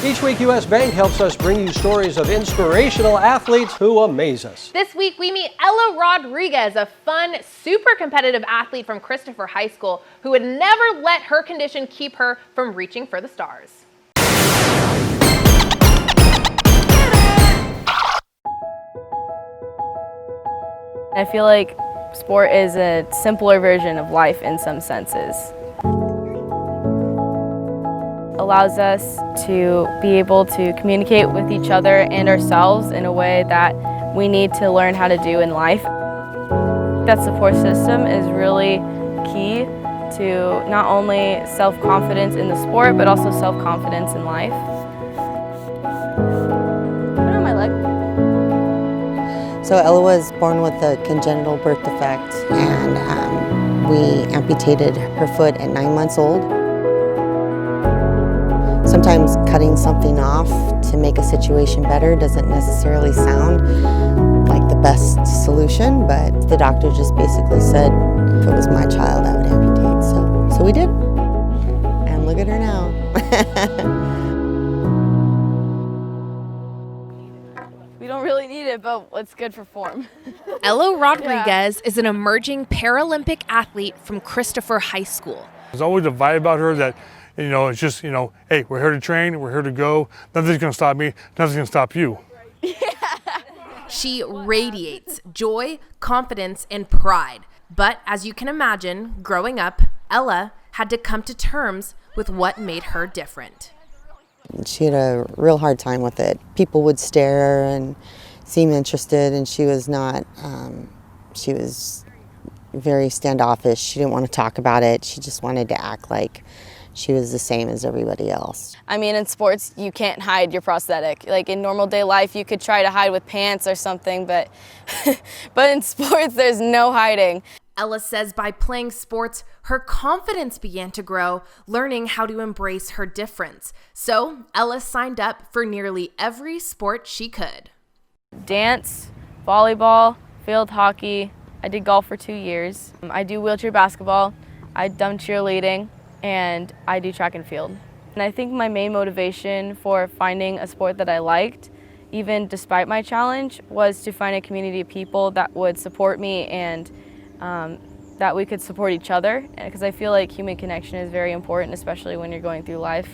Each week, U.S. Bank helps us bring you stories of inspirational athletes who amaze us. This week, we meet Ella Rodriguez, a fun, super competitive athlete from Christopher High School who would never let her condition keep her from reaching for the stars. I feel like sport is a simpler version of life in some senses. Allows us to be able to communicate with each other and ourselves in a way that we need to learn how to do in life. That support system is really key to not only self-confidence in the sport, but also self-confidence in life. Put it on my leg. So Ella was born with a congenital birth defect, and we amputated her foot at 9 months old. Sometimes cutting something off to make a situation better doesn't necessarily sound like the best solution, but the doctor just basically said if it was my child, I would amputate. So we did, and look at her now. We don't really need it, but it's good for form. Ella Rodriguez is an emerging Paralympic athlete from Christopher High School. There's always a vibe about her that, it's just, hey, we're here to train, we're here to go. Nothing's gonna stop me, nothing's gonna stop you. She radiates joy, confidence, and pride. But as you can imagine, growing up, Ella had to come to terms with what made her different. She had a real hard time with it. People would stare and seem interested, and she was not, she was very standoffish. She didn't want to talk about it. She just wanted to act like she was the same as everybody else. I mean, in sports, you can't hide your prosthetic. Like in normal day life, you could try to hide with pants or something, but, but in sports, there's no hiding. Ella says by playing sports, her confidence began to grow, learning how to embrace her difference. So Ella signed up for nearly every sport she could. Dance, volleyball, field hockey. I did golf for 2 years. I do wheelchair basketball. I've done cheerleading, and I do track and field. And I think my main motivation for finding a sport that I liked, even despite my challenge, was to find a community of people that would support me and that we could support each other, because I feel like human connection is very important, especially when you're going through life.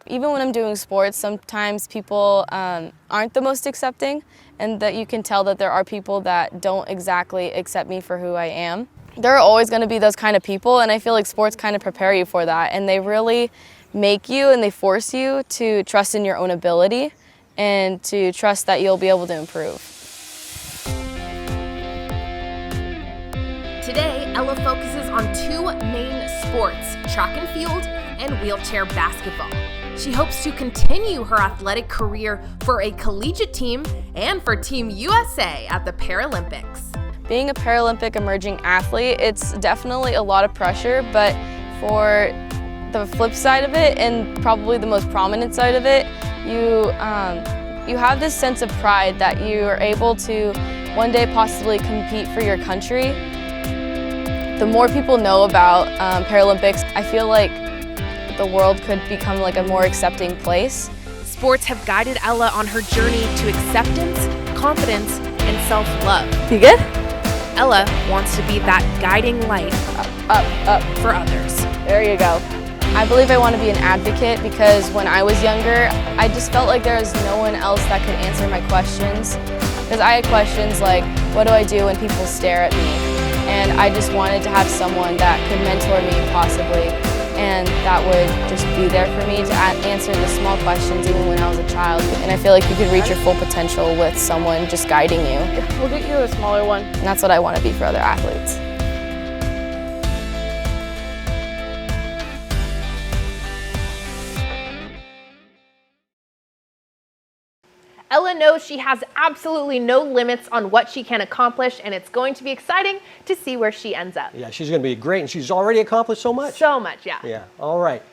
Even when I'm doing sports, sometimes people aren't the most accepting, and that you can tell that there are people that don't exactly accept me for who I am. There are always going to be those kind of people, and I feel like sports kind of prepare you for that, and they really make you and they force you to trust in your own ability and to trust that you'll be able to improve. Today, Ella focuses on two main sports, track and field and wheelchair basketball. She hopes to continue her athletic career for a collegiate team and for Team USA at the Paralympics. Being a Paralympic emerging athlete, it's definitely a lot of pressure, but for the flip side of it, and probably the most prominent side of it, you have this sense of pride that you are able to one day possibly compete for your country. The more people know about Paralympics, I feel like the world could become like a more accepting place. Sports have guided Ella on her journey to acceptance, confidence, and self-love. You good? Ella wants to be that guiding light Up. for others. There you go. I believe I want to be an advocate because when I was younger, I just felt like there was no one else that could answer my questions. Because I had questions like, what do I do when people stare at me? And I just wanted to have someone that could mentor me possibly, and that would just be there for me to answer the small questions even when I was a child. And I feel like you could reach your full potential with someone just guiding you. We'll get you a smaller one. And that's what I want to be for other athletes. Ella knows she has absolutely no limits on what she can accomplish, and it's going to be exciting to see where she ends up. Yeah, she's going to be great, and she's already accomplished so much. So much, yeah. Yeah, all right.